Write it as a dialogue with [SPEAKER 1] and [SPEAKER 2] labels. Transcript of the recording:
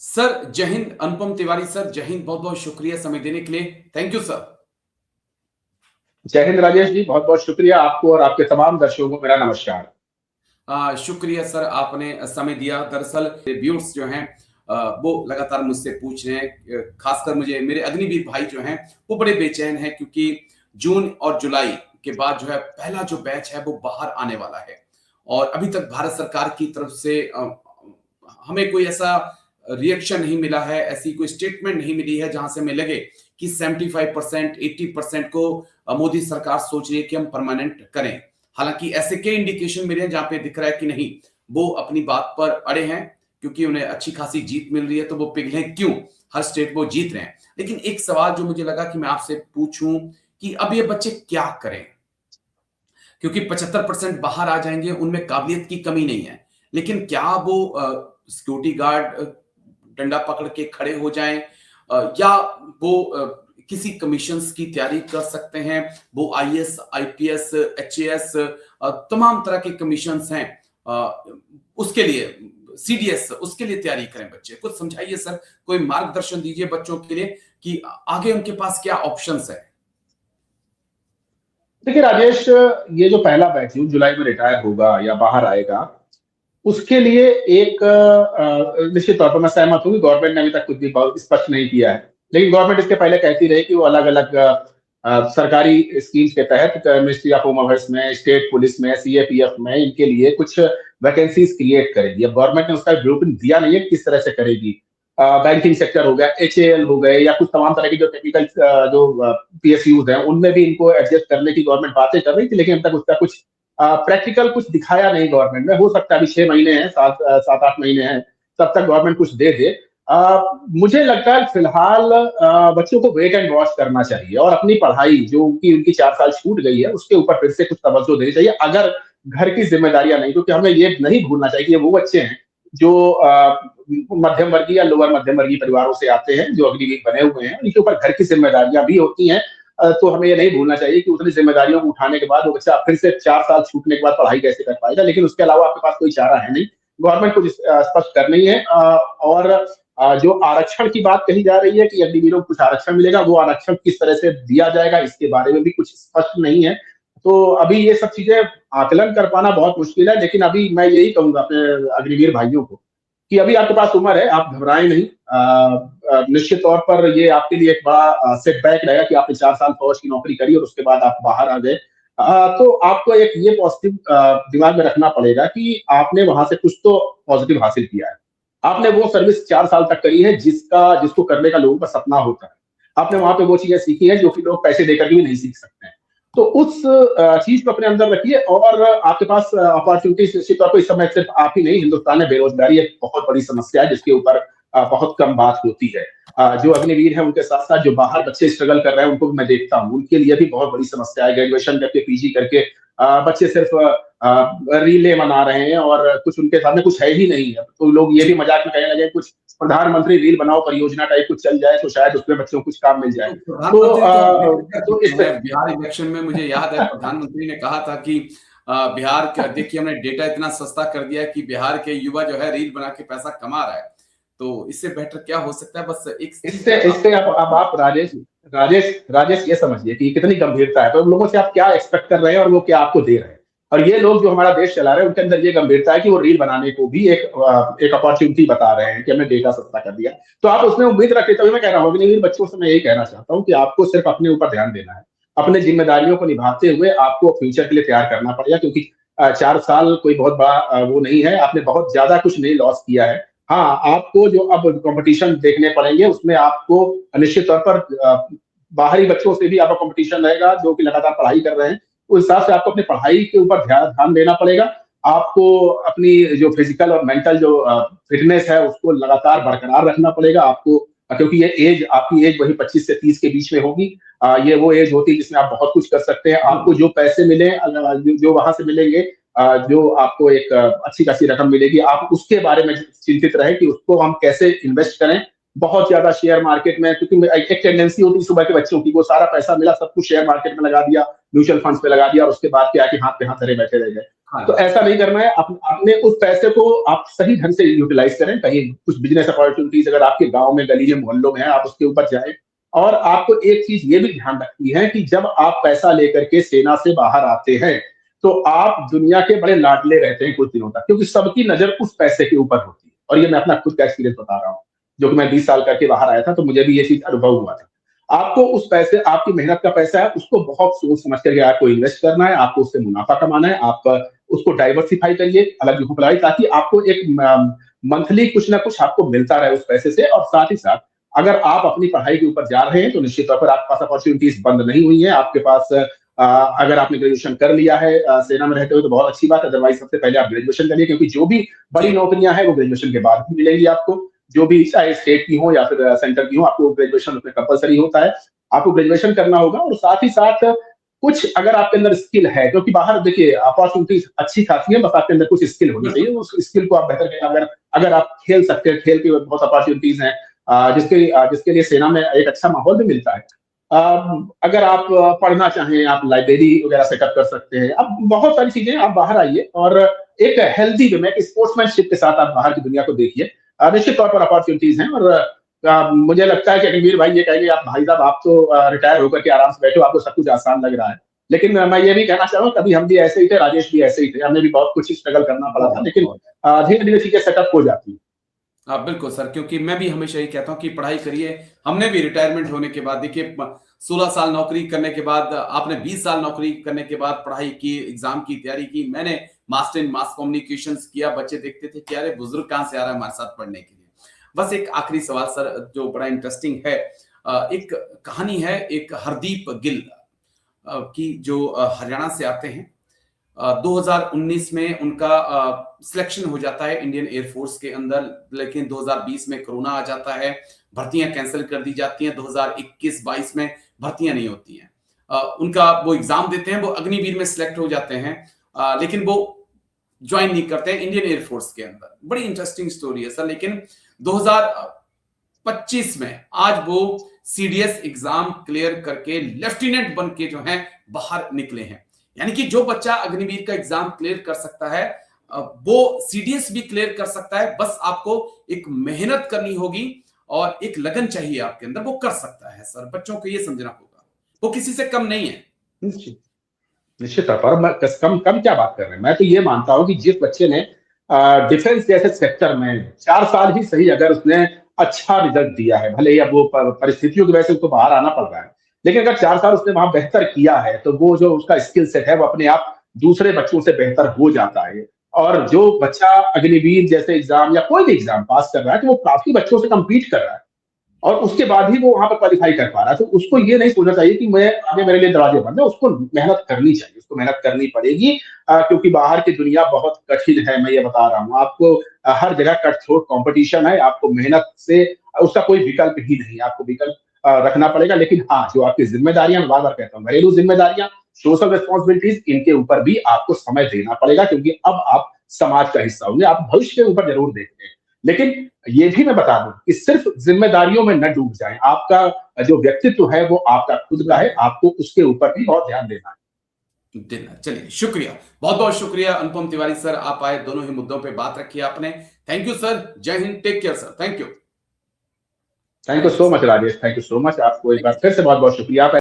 [SPEAKER 1] Sir Jai Hind. अनुपम Tiwari sir, Jai Hind. बहुत बहुत शुक्रिया समय देने के लिए। Thank you sir.
[SPEAKER 2] Jai Hind Rajesh ji, बहुत बहुत शुक्रिया आपको और आपके तमाम दर्शकों को मेरा नमस्कार।
[SPEAKER 1] शुक्रिया सर, आपने समय दिया। दरअसल व्यूअर्स जो हैं वो लगातार मुझसे पूछ रहे हैं, खासकर मुझे मेरे अग्निवीर भाई जो हैं वो बड़े बेचैन हैं, क्योंकि जून और जुलाई के बाद जो है पहला जो बैच है वो बाहर आने वाला है। और अभी तक भारत सरकार की तरफ से हमें कोई ऐसा रिएक्शन नहीं मिला है, ऐसी कोई स्टेटमेंट नहीं मिली है जहां से हमें लगे कि 75% 80% को मोदी सरकार सोच रही है कि हम परमानेंट करें। हालांकि ऐसे कई इंडिकेशन मिले हैं जहां पे दिख रहा है कि नहीं, वो अपनी बात पर अड़े हैं, क्योंकि उन्हें अच्छी खासी जीत मिल रही है, तो वो पिघले क्यों, हर स्टेट वो जीत रहे हैं। लेकिन एक सवाल जो मुझे लगा कि मैं आपसे पूछूं कि अब ये बच्चे क्या करें, क्योंकि 75% बाहर आ जाएंगे, उनमें काबिलियत की कमी नहीं है, लेकिन क्या वो सिक्योरिटी गार्ड डंडा पकड़ के खड़े हो जाएं, या वो किसी कमीशंस की तैयारी कर सकते हैं, वो आईएएस आईपीएस एचएएस तमाम तरह के कमीशंस हैं, उसके लिए सीडीएस, उसके लिए तैयारी करें बच्चे। कुछ समझाइए सर, कोई मार्गदर्शन दीजिए बच्चों के लिए कि आगे उनके पास क्या ऑप्शंस है।
[SPEAKER 2] देखिए राजेश, ये जो पहला बैच जून जुलाई में रिटायर होगा या बाहर आएगा, उसके लिए एक निश्चित तौर पर मैं सहमत हूँ कि गवर्नमेंट ने अभी तक कुछ भी स्पष्ट नहीं किया है। लेकिन गवर्नमेंट इसके पहले कहती रही कि वो अलग अलग सरकारी स्कीम्स के तहत मिनिस्ट्री ऑफ होम अफेयर्स में, स्टेट पुलिस में, सीएपीएफ में इनके लिए कुछ वैकेंसीज क्रिएट करेगी। अब गवर्नमेंट ने उसका ब्लूप्रिंट दिया नहीं है किस तरह से करेगी। बैंकिंग सेक्टर हो गया, एचएएल हो गए, या कुछ तमाम तरह की जो टेक्निकल जो पीएसयूज हैं उनमें भी इनको एडजस्ट करने की गवर्नमेंट बातें कर रही थी, लेकिन अब तक उसका कुछ प्रैक्टिकल कुछ दिखाया नहीं गवर्नमेंट में। हो सकता है अभी 6 महीने हैं, 7-8 महीने हैं, तब तक गवर्नमेंट कुछ दे दे। मुझे लगता है फिलहाल बच्चों को वेट एंड वॉच करना चाहिए और अपनी पढ़ाई जो उनकी 4 साल छूट गई है उसके ऊपर फिर से कुछ तवज्जो देनी चाहिए, अगर घर की जिम्मेदारियां नहीं। क्योंकि हमें ये नहीं भूलना चाहिए कि ये वो बच्चे हैं जो मध्यम वर्गीय या लोअर मध्यम वर्गीय परिवारों से आते हैं, जो अग्निवीर बने हुए हैं, उनके ऊपर घर की जिम्मेदारियां भी होती हैं। तो हमें ये नहीं भूलना चाहिए कि उतनी जिम्मेदारियों को उठाने के बाद वो बच्चा फिर से 4 साल छूटने के बाद पढ़ाई कैसे कर पाएगा। लेकिन उसके अलावा आपके पास कोई चारा है नहीं, गवर्नमेंट को स्पष्ट करनी है। और जो आरक्षण की बात कही जा रही है कि अग्निवीरों को कुछ आरक्षण मिलेगा, वो आरक्षण किस तरह से दिया जाएगा इसके बारे में भी कुछ स्पष्ट नहीं है। तो अभी ये सब चीजें आकलन कर पाना बहुत मुश्किल है। लेकिन अभी मैं यही कहूंगा अपने अग्निवीर भाइयों को कि अभी आपके पास उम्र है, आप घबराएं नहीं। निश्चित तौर पर ये आपके लिए एक बड़ा सेटबैक रहेगा कि आपने 4 साल फौज की नौकरी करी और उसके बाद आप बाहर आ गए। तो आपको एक ये पॉजिटिव दिमाग में रखना पड़ेगा कि आपने वहां से कुछ तो पॉजिटिव हासिल किया है। आपने वो सर्विस 4 साल तक करी है जिसको करने का लोगों का सपना होता है। आपने वहां पे वो चीजें सीखी है जो कि लोग पैसे देकर भी नहीं सीख सकते हैं। तो उस चीज को अपने अंदर रखिए और आपके पास अपॉर्चुनिटीज निश्चित तौर पर इस समय सिर्फ आप ही नहीं, हिंदुस्तान में बेरोजगारी एक बहुत बड़ी समस्या है जिसके ऊपर बहुत कम बात होती है। जो अग्निवीर हैं उनके साथ साथ जो बाहर बच्चे स्ट्रगल कर रहे हैं उनको भी मैं देखता हूँ, उनके लिए भी बहुत बड़ी समस्या है। ग्रेजुएशन करके, पीजी करके बच्चे सिर्फ रीले मना रहे हैं और कुछ उनके सामने कुछ है ही नहीं है। तो लोग ये भी मजाक में कहने लगे कुछ प्रधानमंत्री रील बनाओ परियोजना टाइप कुछ चल जाए तो शायद उसमें बच्चों को कुछ काम मिल जाए।
[SPEAKER 1] तो इस बिहार इलेक्शन में मुझे याद है प्रधानमंत्री ने कहा था कि बिहार का देखिए हमने डेटा इतना सस्ता कर दिया है कि बिहार के युवा जो है रील बना के पैसा कमा रहा है। तो इससे बेटर क्या हो सकता है? बस एक
[SPEAKER 2] इससे अब आप राजेश राजेश राजेश ये समझिए कि कितनी गंभीरता है। तो लोगों से आप क्या एक्सपेक्ट कर रहे हैं और वो क्या आपको दे रहे हैं। और ये लोग जो हमारा देश चला रहे हैं उनके अंदर ये गंभीरता है कि वो रील बनाने को भी एक अपॉर्चुनिटी बता रहे हैं कि हमने डेटा सस्ता कर दिया। तो आप उसमें उम्मीद रखें। तभी मैं कह रहा हूँ कि बच्चों से मैं यही कहना चाहता हूँ कि आपको सिर्फ अपने ऊपर ध्यान देना है। अपने जिम्मेदारियों को निभाते हुए आपको फ्यूचर के लिए तैयार करना पड़ेगा, क्योंकि 4 साल कोई बहुत बड़ा वो नहीं है। आपने बहुत ज्यादा कुछ नहीं लॉस किया है। हाँ, आपको जो अब कंपटीशन देखने पड़ेंगे उसमें आपको निश्चित तौर पर बाहरी बच्चों से भी आपका कंपटीशन रहेगा जो कि लगातार पढ़ाई कर रहे हैं। उस हिसाब से आपको अपनी पढ़ाई के ऊपर ध्यान देना पड़ेगा। आपको अपनी जो फिजिकल और मेंटल जो फिटनेस है उसको लगातार बरकरार रखना पड़ेगा आपको, क्योंकि ये आपकी एज वही 25 से 30 के बीच में होगी। ये वो एज होती है जिसमें आप बहुत कुछ कर सकते हैं। आपको जो पैसे मिले, जो वहां से मिलेंगे, जो आपको एक अच्छी खासी रकम मिलेगी, आप उसके बारे में चिंतित रहे कि उसको हम कैसे इन्वेस्ट करें। बहुत ज्यादा शेयर मार्केट में, क्योंकि एक टेंडेंसी होती है सुबह के बच्चों की, वो सारा पैसा मिला सब कुछ शेयर मार्केट में लगा दिया, म्यूचुअल फंड्स पे लगा दिया और उसके बाद क्या कि हाथ पे हाथ धरे बैठे रह गए।
[SPEAKER 1] हाँ
[SPEAKER 2] तो
[SPEAKER 1] जी।
[SPEAKER 2] ऐसा नहीं करना है। अपने उस पैसे को आप सही ढंग से यूटिलाइज करें। कहीं कुछ बिजनेस अपॉर्चुनिटीज अगर आपके गांव में, गली में, मोहल्लों में है, आप उसके ऊपर जाएं। और आपको एक चीज ये भी ध्यान रखनी है कि जब आप पैसा लेकर के सेना से बाहर आते हैं, तो आप दुनिया के बड़े लाडले रहते हैं कुछ दिनों तक, क्योंकि सबकी नजर उस पैसे के ऊपर होती है। और ये मैं अपना खुद का एक्सपीरियंस बता रहा हूँ, जो कि मैं 20 साल करके बाहर आया था, तो मुझे भी ये चीज अनुभव हुआ था। आपको उस पैसे, आपकी मेहनत का पैसा है, उसको बहुत सोच समझ करके आपको इन्वेस्ट करना है, आपको उससे मुनाफा कमाना है। आप उसको डाइवर्सिफाई करिए, अलग जगहों पर लगाइए, ताकि आपको एक मंथली कुछ ना कुछ आपको मिलता रहे उस पैसे से। और साथ ही साथ अगर आप अपनी पढ़ाई के ऊपर जा रहे हैं, तो निश्चित तौर पर आपके पास अपॉर्चुनिटीज बंद नहीं हुई है। आपके पास अगर आपने ग्रेजुएशन कर लिया है सेना में रहते हुए, तो बहुत अच्छी बात है। अदरवाइज सबसे पहले आप ग्रेजुएशन करिए, क्योंकि जो भी
[SPEAKER 1] जी।
[SPEAKER 2] बड़ी नौकरियां हैं वो ग्रेजुएशन के बाद ही मिलेंगी आपको। जो भी, चाहे स्टेट की हो या फिर सेंटर की हो, आपको ग्रेजुएशन उसमें कंपलसरी होता है। आपको ग्रेजुएशन करना होगा। और साथ ही साथ कुछ अगर आपके अंदर स्किल है, क्योंकि बाहर देखिए अपॉर्चुनिटीज अच्छी खासी है, बस आपके अंदर कुछ स्किल होनी चाहिए।
[SPEAKER 1] बिल्कुल।
[SPEAKER 2] उस स्किल को आप बेहतर करें। अगर अगर आप खेल सकते हैं, खेल की बहुत अपॉर्चुनिटीज हैं, जिसके लिए सेना में एक अच्छा माहौल भी मिलता है। अगर आप पढ़ना चाहें, आप लाइब्रेरी वगैरह सेटअप कर सकते हैं। अब बहुत सारी चीजें, आप बाहर आइए और एक हेल्दी वे में, एक स्पोर्ट्समैनशिप के साथ आप बाहर की दुनिया को देखिए। निश्चित तौर पर अपॉर्चुनिटीज हैं। और मुझे लगता है कि अग्निवीर भाई ये कहेंगे, आप भाई साहब, आप तो रिटायर होकर के आराम से बैठे हो, आपको सब कुछ आसान लग रहा है। लेकिन मैं ये भी कहना चाहूंगा, कभी हम भी ऐसे ही थे, राजेश भी ऐसे ही थे, हमें भी बहुत कुछ स्ट्रगल करना पड़ा था।
[SPEAKER 1] बहुत,
[SPEAKER 2] लेकिन
[SPEAKER 1] बहुत।
[SPEAKER 2] धीरे धीरे चीजें सेटअप हो जाती है।
[SPEAKER 1] हाँ, बिल्कुल सर, क्योंकि मैं भी हमेशा यही कहता हूँ कि पढ़ाई करिए। हमने भी रिटायरमेंट होने के बाद देखिए 16 साल नौकरी करने के बाद, आपने 20 साल नौकरी करने के बाद पढ़ाई की, एग्जाम की तैयारी की। मैंने मास्टर इन मास कम्युनिकेशंस किया। बच्चे देखते थे कि अरे बुजुर्ग कहाँ से आ रहा है हमारे साथ पढ़ने के लिए। बस एक आखिरी सवाल सर, जो बड़ा इंटरेस्टिंग है। एक कहानी है, एक हरदीप गिल की, जो हरियाणा से आते हैं। 2019 में उनका सिलेक्शन हो जाता है इंडियन एयरफोर्स के अंदर, लेकिन 2020 में कोरोना आ जाता है, भर्तियां कैंसिल कर दी जाती हैं। 2021-22 में भर्तियां नहीं होती हैं। उनका वो एग्जाम देते हैं, वो अग्निवीर में सिलेक्ट हो जाते हैं, लेकिन वो ज्वाइन नहीं करते हैं इंडियन एयरफोर्स के अंदर। बड़ी इंटरेस्टिंग स्टोरी है सर। लेकिन 2025 में आज वो सीडीएस एग्जाम क्लियर करके लेफ्टिनेंट बन के जो है बाहर निकले हैं। यानी कि जो बच्चा अग्निवीर का एग्जाम क्लियर कर सकता है, वो सीडीएस भी क्लियर कर सकता है। बस आपको एक मेहनत करनी होगी और एक लगन चाहिए आपके अंदर, वो कर सकता है सर। बच्चों को ये समझना होगा, वो किसी से कम नहीं है।
[SPEAKER 2] निश्चित निश्चित तौर पर। कम कम क्या बात कर रहे हैं। मैं तो ये मानता हूं कि जिस बच्चे ने डिफेंस जैसे सेक्टर में 4 साल ही सही, अगर उसने अच्छा रिजल्ट दिया है, भले ही अब वो परिस्थितियों की वजह से उसको बाहर आना पड़ रहा है, लेकिन अगर 4 साल उसने वहां बेहतर किया है, तो वो जो उसका स्किल सेट है, वो अपने आप दूसरे बच्चों से बेहतर हो जाता है। और जो बच्चा अग्निवीर जैसे एग्जाम या कोई भी एग्जाम पास कर रहा है, तो वो काफी बच्चों से कम्पीट कर रहा है, और उसके बाद ही वो वहां पर क्वालिफाई कर पा रहा है। तो उसको ये नहीं सोचना चाहिए कि मैं आगे मेरे लिए दरवाजे बंद है। उसको मेहनत करनी चाहिए, उसको मेहनत करनी पड़ेगी। क्योंकि बाहर की दुनिया बहुत कठिन है, मैं ये बता रहा हूँ आपको। हर जगह कट थ्रोट कॉम्पिटिशन है। आपको मेहनत से उसका कोई विकल्प ही नहीं, आपको विकल्प रखना पड़ेगा। लेकिन हाँ, जो आपकी जिम्मेदारियां, मैं बार बार कहता हूँ, घरेलू जिम्मेदारियां, सोशल रिस्पॉन्सिबिलिटीज, इनके ऊपर भी आपको समय देना पड़ेगा, क्योंकि अब आप समाज का हिस्सा होंगे। आप भविष्य के ऊपर जरूर देखते हैं, लेकिन ये भी मैं बता दूं कि सिर्फ जिम्मेदारियों में न डूब जाएं। आपका जो व्यक्तित्व है वो आपका खुद का है, आपको उसके ऊपर भी बहुत ध्यान देना है।
[SPEAKER 1] देना, चलिए शुक्रिया, बहुत बहुत शुक्रिया अनुपम तिवारी सर, आप आए, दोनों ही मुद्दों पे बात रखी आपने। Thank you sir, Jai Hind, take care sir, thank you.
[SPEAKER 2] Thank you
[SPEAKER 1] thank you
[SPEAKER 2] so
[SPEAKER 1] sir,
[SPEAKER 2] much Rajesh, thank you so much. आपको एक
[SPEAKER 1] थैंक
[SPEAKER 2] बार
[SPEAKER 1] यू।
[SPEAKER 2] फिर से बहुत बहुत शुक्रिया। आप